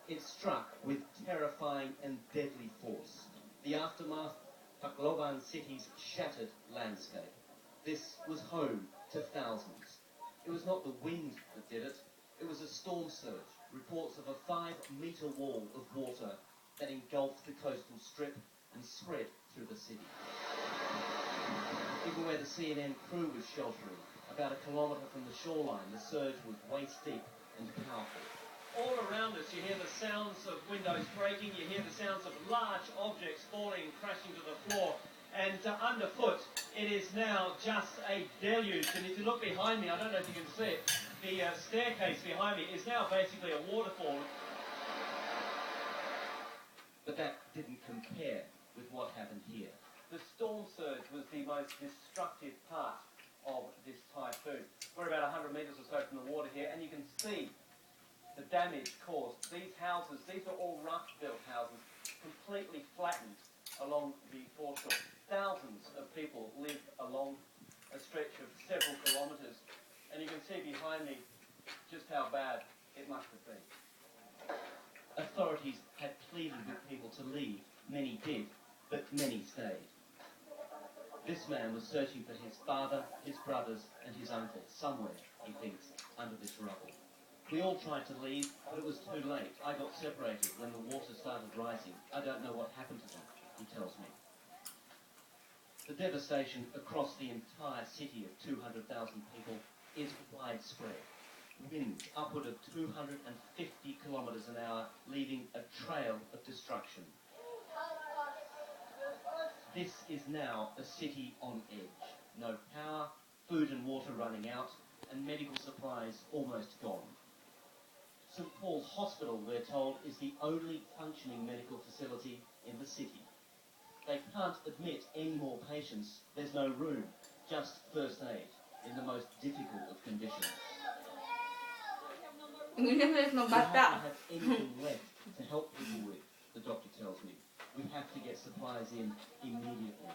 It struck with terrifying and deadly force. The aftermath, Bagyong City's shattered landscape. This was home to thousands. It was not the wind that did it. It was a storm surge. Reports of a 5-metre wall of water that engulfed the coastal strip and spread through the city. Even where the CNN crew was sheltering, about a kilometre from the shoreline, the surge was waist-deep and powerful. All around us you hear the sounds of windows breaking, you hear the sounds of large objects falling and crashing to the floor, and underfoot it is now just a deluge. And if you look behind me, I don't know if you can see it, the staircase behind me is now basically a waterfall. But that didn't compare with what happened here. The storm surge was the most destructive part of this typhoon. We're about 100 metres or so from the water here, and you can see the damage caused. These houses, these are all rough-built houses, completely flattened along the foreshore. Thousands of people live along a stretch of several kilometres, and you can see behind me just how bad it must have been. Authorities had pleaded with people to leave. Many did, but many stayed. This man was searching for his father, his brothers, and his uncle, somewhere, he thinks, under this rubble. We all tried to leave, but it was too late. I got separated when the water started rising. I don't know what happened to them, he tells me. The devastation across the entire city of 200,000 people is widespread. Winds upward of 250 kilometres an hour, leaving a trail of destruction. This is now a city on edge. No power, food and water running out, and medical supplies almost gone. St Paul's Hospital, we're told, is the only functioning medical facility in the city. They can't admit any more patients. There's no room, just first aid in the most difficult of conditions. We don't have anything left to help people with, the doctor tells me. We have to get supplies in immediately.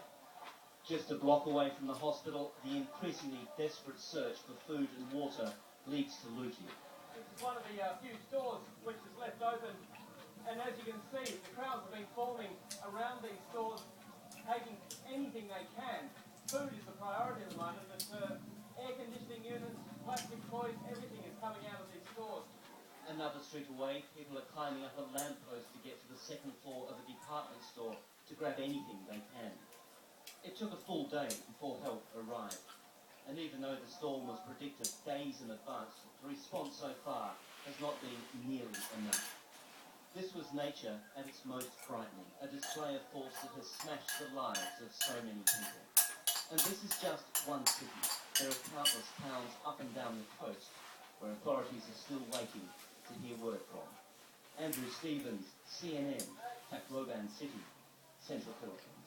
Just a block away from the hospital, the increasingly desperate search for food and water leads to looting. This is one of the few stores which is left open, and as you can see, the crowds have been forming around these stores, taking anything they can. Food is the priority at the moment, but air conditioning units, plastic toys, everything is coming out of these stores. Another street away, people are climbing up a lamppost to get to the second floor of a department store to grab anything they can. It took a full day before help arrived, and even though the storm was predicted days in advance, the response so far has not been nearly enough. This was nature at its most frightening, a display of force that has smashed the lives of so many people. And this is just one city. There are countless towns up and down the coast where authorities are still waiting to hear word from. Andrew Stevens, CNN, Bagyong City, Central Philippines.